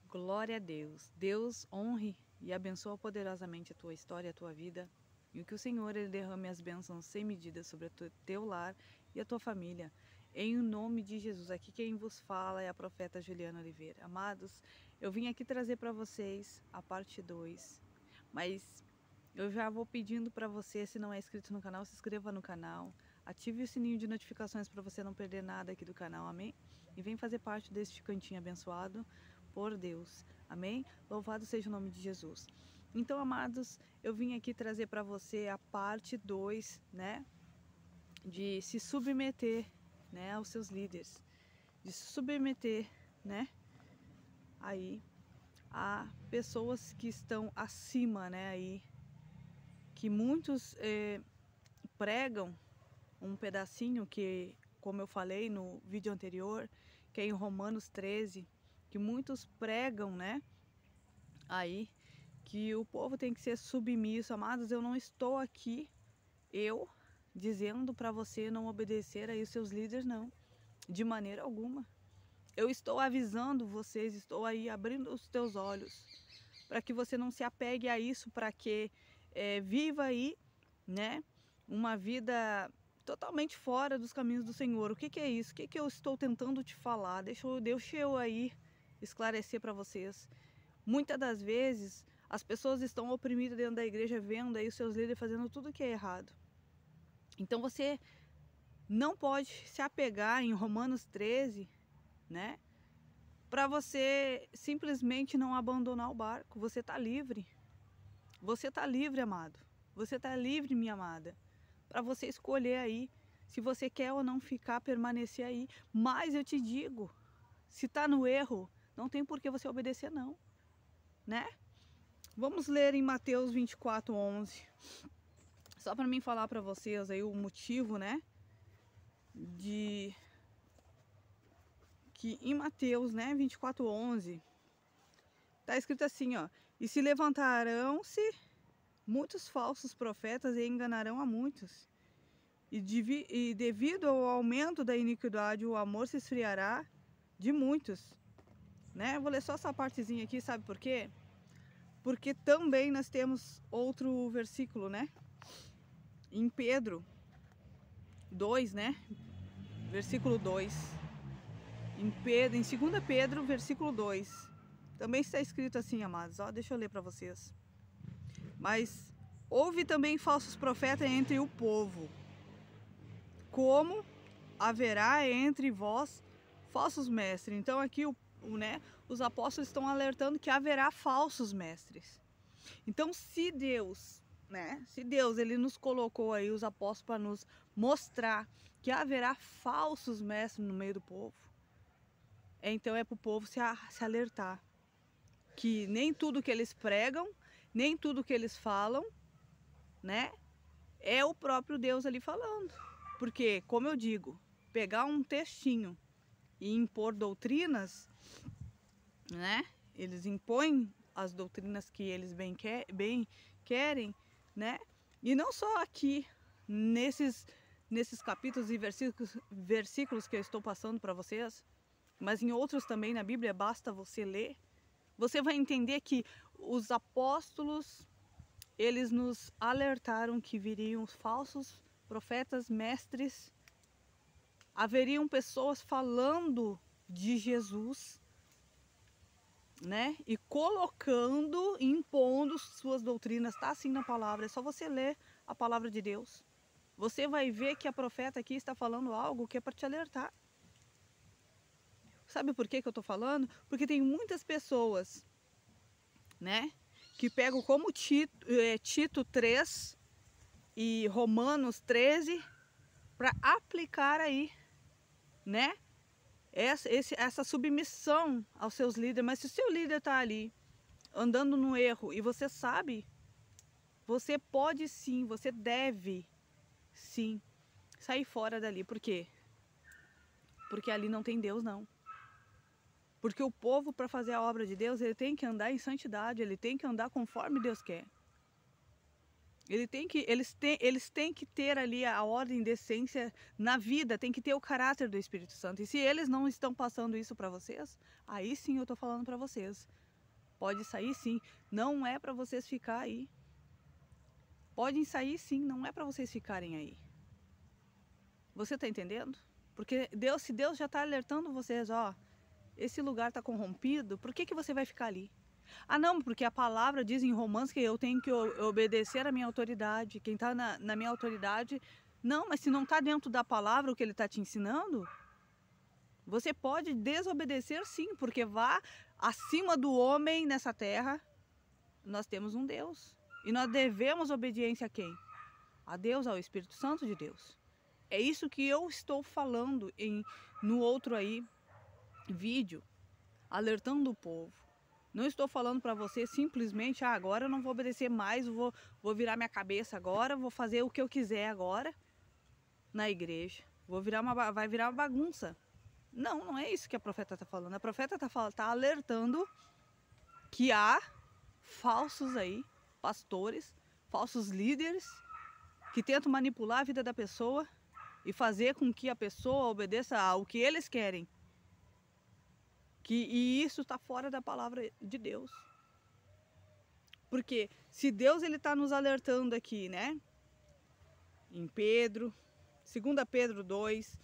Glória a Deus. Deus honre e abençoe poderosamente a tua história, a tua vida. E que o Senhor ele derrame as bênçãos sem medida sobre o teu lar e a tua família. Em nome de Jesus. Aqui quem vos fala é a profeta Juliana Oliveira. Amados, eu vim aqui trazer para vocês a parte 2. Mas eu já vou pedindo para você, se não é inscrito no canal, se inscreva no canal. Ative o sininho de notificações para você não perder nada aqui do canal, amém? E vem fazer parte deste cantinho abençoado por Deus, amém? Louvado seja o nome de Jesus. Então, amados, eu vim aqui trazer para você a parte 2, né? De se submeter, né, aos seus líderes. De se submeter, né? Aí, a pessoas que estão acima, né? Aí, que muitos pregam um pedacinho que, como eu falei no vídeo anterior, que é em Romanos 13, que muitos pregam, né? Aí, que o povo tem que ser submisso. Amados, eu não estou aqui, dizendo para você não obedecer aí os seus líderes, não. De maneira alguma. Eu estou avisando vocês, estou aí abrindo os teus olhos, para que você não se apegue a isso, para que viva aí, né? Uma vida totalmente fora dos caminhos do Senhor. O que que é isso? O que que eu estou tentando te falar? Deixa eu aí esclarecer para vocês. Muitas das vezes as pessoas estão oprimidas dentro da igreja, vendo aí os seus líderes fazendo tudo que é errado. Então você não pode se apegar em Romanos 13, né? Para você simplesmente não abandonar o barco. Você está livre. Você está livre, amado. Você está livre, minha amada. Para você escolher aí se você quer ou não ficar, permanecer aí. Mas eu te digo, se está no erro, não tem por que você obedecer não, né? Vamos ler em Mateus 24:11. Só para mim falar para vocês aí o motivo, né? De que em Mateus, né, 24:11, tá escrito assim, ó: e se levantarão-se muitos falsos profetas e enganarão a muitos. E devido ao aumento da iniquidade, o amor se esfriará de muitos, né? Vou ler só essa partezinha aqui, sabe por quê? Porque também nós temos outro versículo, né? Em Pedro 2, né? Versículo 2. Em 2 Pedro, versículo 2. Também está escrito assim, amados. Ó, deixa eu ler para vocês. Mas houve também falsos profetas entre o povo, como haverá entre vós falsos mestres. Então aqui né, os apóstolos estão alertando que haverá falsos mestres. Então se Deus, né, se Deus ele nos colocou aí os apóstolos para nos mostrar que haverá falsos mestres no meio do povo, então é para o povo se alertar que nem tudo que eles pregam, nem tudo que eles falam, né, é o próprio Deus ali falando. Porque, como eu digo, pegar um textinho e impor doutrinas, né? Eles impõem as doutrinas que eles bem querem, né? E não só aqui, nesses capítulos e versículos que eu estou passando para vocês, mas em outros também na Bíblia, basta você ler. Você vai entender que os apóstolos, eles nos alertaram que viriam os falsos profetas, mestres, haveriam pessoas falando de Jesus, né? E colocando, impondo suas doutrinas. Está assim na palavra, é só você ler a palavra de Deus. Você vai ver que a profeta aqui está falando algo que é para te alertar. Sabe por que eu estou falando? Porque tem muitas pessoas, né? Que pegam como Tito 3 e Romanos 13 para aplicar aí, né? Essa submissão aos seus líderes. Mas se o seu líder está ali andando no erro e você sabe, você pode sim, você deve sim sair fora dali. Por quê? Porque ali não tem Deus, não. Porque o povo, para fazer a obra de Deus, ele tem que andar em santidade, ele tem que andar conforme Deus quer. Eles têm que ter ali a ordem, decência na vida, tem que ter o caráter do Espírito Santo. E se eles não estão passando isso para vocês, aí sim eu estou falando para vocês. Pode sair sim, não é para vocês ficar aí. Podem sair sim, não é para vocês ficarem aí. Você está entendendo? Porque se Deus já está alertando vocês, ó, esse lugar está corrompido, por que você vai ficar ali? Ah não, porque a palavra diz em Romanos que eu tenho que obedecer à minha autoridade. Quem está na minha autoridade... Não, mas se não está dentro da palavra o que ele está te ensinando, você pode desobedecer sim, porque vá acima do homem nessa terra. Nós temos um Deus. E nós devemos obediência a quem? A Deus, ao Espírito Santo de Deus. É isso que eu estou falando no outro aí vídeo, alertando o povo. Não estou falando para você simplesmente, agora eu não vou obedecer mais, vou virar minha cabeça agora, vou fazer o que eu quiser agora na igreja. Vai virar uma bagunça. Não, não é isso que a profeta está falando. A profeta está alertando que há falsos aí, pastores, falsos líderes, que tentam manipular a vida da pessoa e fazer com que a pessoa obedeça ao que eles querem. E isso está fora da palavra de Deus. Porque se Deus está nos alertando aqui, né? Em Pedro, 2 Pedro 2,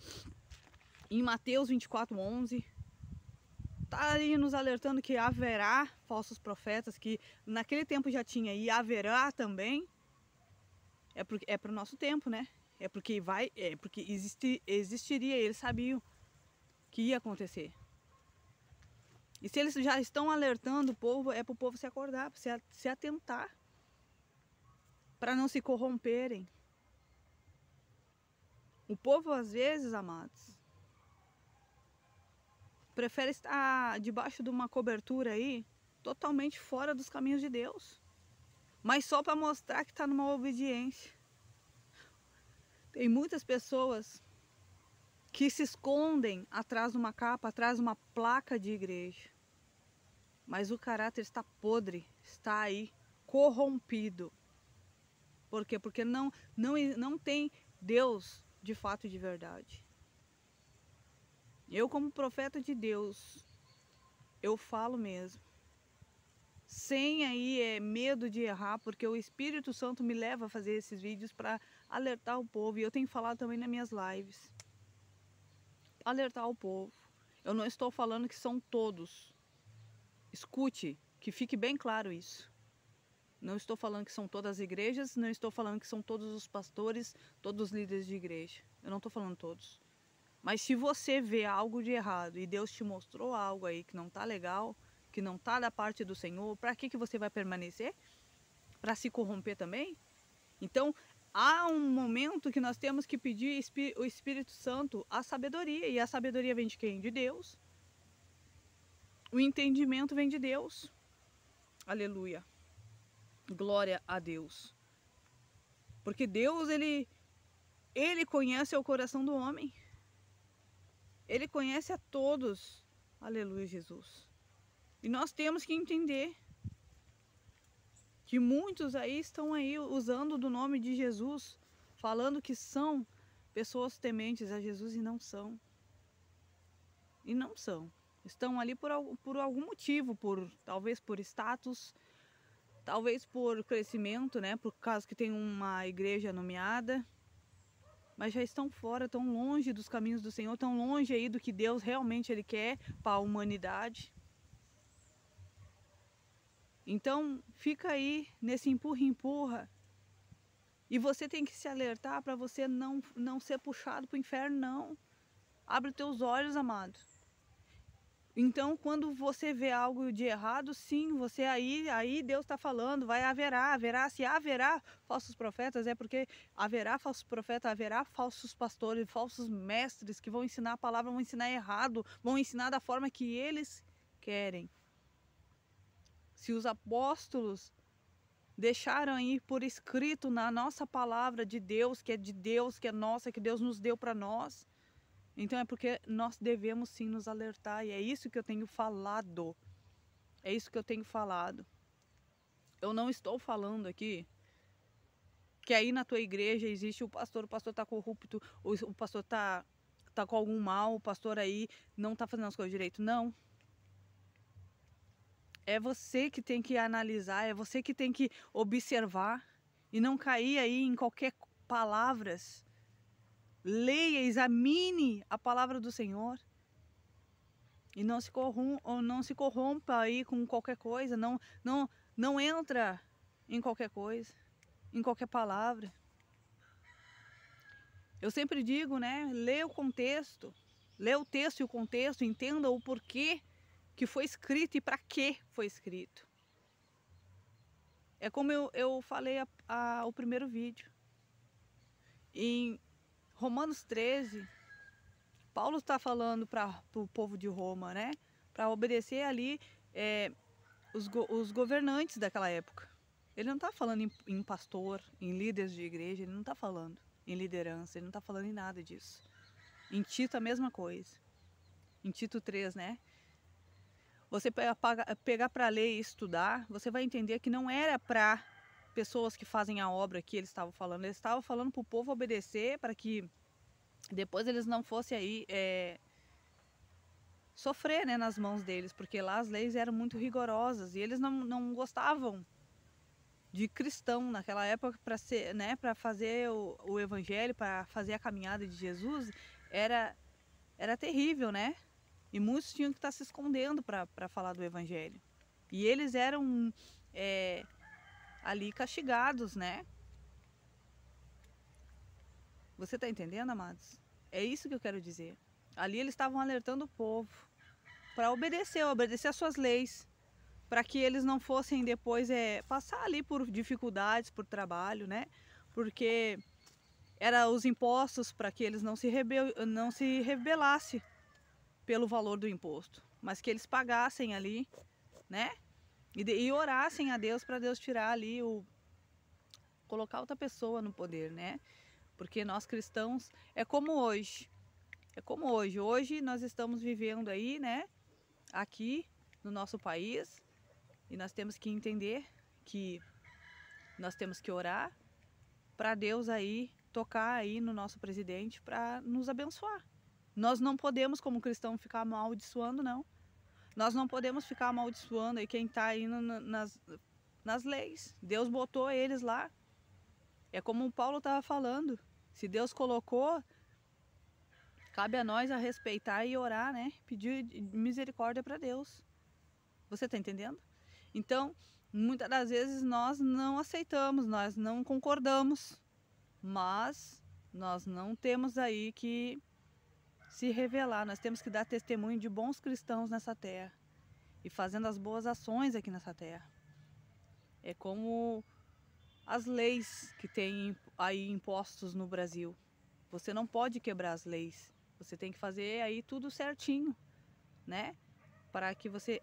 em Mateus 24:11, está aí nos alertando que haverá falsos profetas, que naquele tempo já tinha e haverá também. É para o nosso tempo, né? É porque existiria, eles sabiam que ia acontecer. E se eles já estão alertando o povo, é para o povo se acordar, para se atentar, para não se corromperem. O povo, às vezes, amados, prefere estar debaixo de uma cobertura aí, totalmente fora dos caminhos de Deus, mas só para mostrar que está numa obediência. Tem muitas pessoas que se escondem atrás de uma capa, atrás de uma placa de igreja. Mas o caráter está podre, está aí, corrompido. Por quê? Porque não tem Deus de fato e de verdade. Eu, como profeta de Deus, eu falo mesmo. Sem aí medo de errar, porque o Espírito Santo me leva a fazer esses vídeos para alertar o povo. E eu tenho falado também nas minhas lives. Alertar o povo. Eu não estou falando que são todos. Escute, que fique bem claro isso. Não estou falando que são todas as igrejas, não estou falando que são todos os pastores, todos os líderes de igreja. Eu não estou falando todos. Mas se você vê algo de errado e Deus te mostrou algo aí que não está legal, que não está da parte do Senhor, para que você vai permanecer? Para se corromper também? Então, há um momento que nós temos que pedir o Espírito Santo a sabedoria. E a sabedoria vem de quem? De Deus. O entendimento vem de Deus. Aleluia. Glória a Deus. Porque Deus, Ele conhece o coração do homem. Ele conhece a todos. Aleluia, Jesus. E nós temos que entender que muitos aí estão aí usando do nome de Jesus, falando que são pessoas tementes a Jesus e não são. E não são. Estão ali por algum motivo, talvez por status, talvez por crescimento, né? Por causa que tem uma igreja nomeada. Mas já estão fora, tão longe dos caminhos do Senhor, tão longe aí do que Deus realmente Ele quer para a humanidade. Então, fica aí nesse empurra-empurra. E você tem que se alertar para você não ser puxado para o inferno, não. Abre os teus olhos, amado. Então, quando você vê algo de errado, sim, você aí Deus está falando, se haverá falsos profetas, é porque haverá falsos profetas, haverá falsos pastores, falsos mestres que vão ensinar a palavra, vão ensinar errado, vão ensinar da forma que eles querem. Se os apóstolos deixaram aí por escrito na nossa palavra de Deus, que é nossa, que Deus nos deu para nós, então é porque nós devemos sim nos alertar, e é isso que eu tenho falado. É isso que eu tenho falado. Eu não estou falando aqui que aí na tua igreja existe o pastor tá corrupto, o pastor tá com algum mal, o pastor aí não tá fazendo as coisas direito. Não. É você que tem que analisar, é você que tem que observar e não cair aí em qualquer palavras. Leia, examine a palavra do Senhor e não se corrompa aí com qualquer coisa, não entra em qualquer coisa, em qualquer palavra. Eu sempre digo, né, lê o contexto, lê o texto e o contexto, entenda o porquê que foi escrito e para que foi escrito. É como eu falei o primeiro vídeo. Em Romanos 13, Paulo está falando para o povo de Roma, né? Para obedecer ali os governantes daquela época. Ele não está falando em pastor, em líderes de igreja, ele não está falando em liderança, ele não está falando em nada disso. Em Tito a mesma coisa. Em Tito 3, né? Você pegar para ler e estudar, você vai entender que não era para pessoas que fazem a obra que eles estavam falando. Eles estavam falando para o povo obedecer, para que depois eles não fossem aí sofrer, né, nas mãos deles, porque lá as leis eram muito rigorosas e eles não gostavam de cristão naquela época para ser, né, para fazer o evangelho, para fazer a caminhada de Jesus, era terrível, né? E muitos tinham que estar se escondendo para falar do evangelho. E eles eram ali castigados, né? Você está entendendo, amados? É isso que eu quero dizer. Ali eles estavam alertando o povo para obedecer às suas leis, para que eles não fossem depois passar ali por dificuldades, por trabalho, né? Porque era os impostos para que eles não se rebelassem pelo valor do imposto, mas que eles pagassem ali, né? E orassem a Deus para Deus tirar ali colocar outra pessoa no poder, né? Porque nós cristãos é como hoje. É como hoje. Hoje nós estamos vivendo aí, né? Aqui no nosso país, e nós temos que entender que nós temos que orar para Deus aí tocar aí no nosso presidente para nos abençoar. Nós não podemos, como cristão, ficar amaldiçoando, não. Nós não podemos ficar amaldiçoando aí quem está aí nas leis. Deus botou eles lá. É como o Paulo estava falando. Se Deus colocou, cabe a nós a respeitar e orar, né? Pedir misericórdia para Deus. Você está entendendo? Então, muitas das vezes nós não aceitamos, nós não concordamos, mas nós não temos aí que se revelar, nós temos que dar testemunho de bons cristãos nessa terra e fazendo as boas ações aqui nessa terra. É como as leis que tem aí impostos no Brasil. Você não pode quebrar as leis, você tem que fazer aí tudo certinho, né? Para que você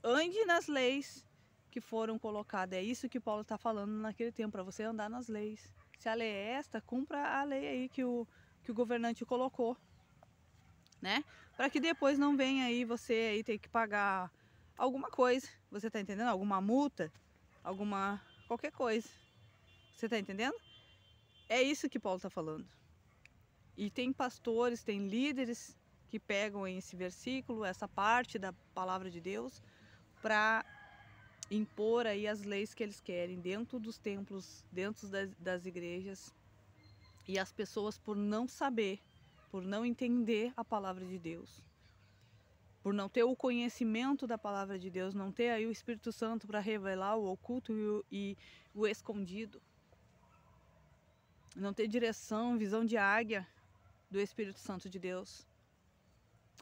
ande nas leis que foram colocadas. É isso que Paulo está falando naquele tempo, para você andar nas leis. Se a lei é esta, cumpra a lei aí que o governante colocou, né? Para que depois não venha aí você aí ter que pagar alguma coisa, você tá entendendo? Alguma multa, qualquer coisa. Você tá entendendo? É isso que Paulo está falando. E tem pastores, tem líderes que pegam esse versículo, essa parte da palavra de Deus, para impor aí as leis que eles querem dentro dos templos, dentro das igrejas. E as pessoas, por não saber, por não entender a palavra de Deus, por não ter o conhecimento da palavra de Deus, não ter aí o Espírito Santo para revelar o oculto e o escondido, não ter direção, visão de águia do Espírito Santo de Deus,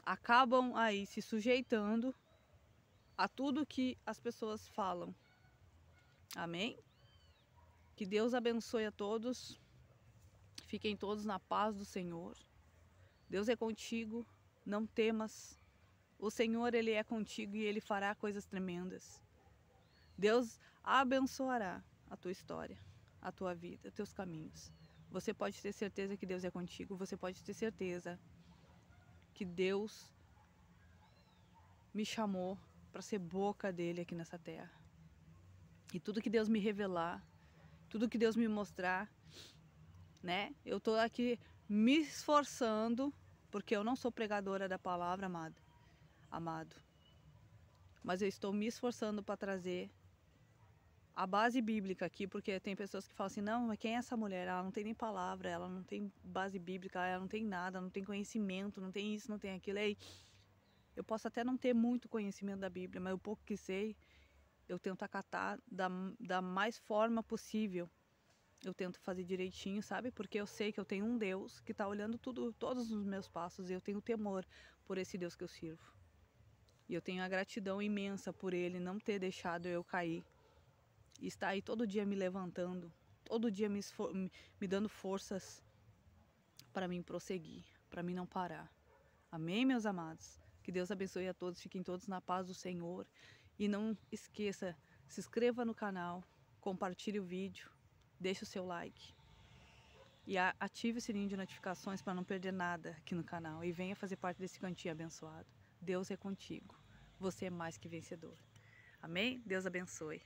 acabam aí se sujeitando a tudo que as pessoas falam. Amém? Que Deus abençoe a todos. Fiquem todos na paz do Senhor. Deus é contigo, não temas. O Senhor, Ele é contigo e Ele fará coisas tremendas. Deus abençoará a tua história, a tua vida, os teus caminhos. Você pode ter certeza que Deus é contigo. Você pode ter certeza que Deus me chamou para ser boca dele aqui nessa terra. E tudo que Deus me revelar, Tudo que Deus me mostrar, né? Eu tô aqui me esforçando, porque eu não sou pregadora da palavra, amado. Mas eu estou me esforçando para trazer a base bíblica aqui, porque tem pessoas que falam assim, não, mas quem é essa mulher? Ela não tem nem palavra, ela não tem base bíblica, ela não tem nada, não tem conhecimento, não tem isso, não tem aquilo. Aí, eu posso até não ter muito conhecimento da Bíblia, mas o pouco que sei, eu tento acatar da mais forma possível. Eu tento fazer direitinho, sabe? Porque eu sei que eu tenho um Deus que está olhando todos os meus passos, e eu tenho temor por esse Deus que eu sirvo. E eu tenho a gratidão imensa por Ele não ter deixado eu cair. E está aí todo dia me levantando, todo dia me dando forças para mim prosseguir, para mim não parar. Amém, meus amados? Que Deus abençoe a todos, fiquem todos na paz do Senhor. E não esqueça, se inscreva no canal, compartilhe o vídeo, deixe o seu like. E ative o sininho de notificações para não perder nada aqui no canal. E venha fazer parte desse cantinho abençoado. Deus é contigo. Você é mais que vencedor. Amém? Deus abençoe.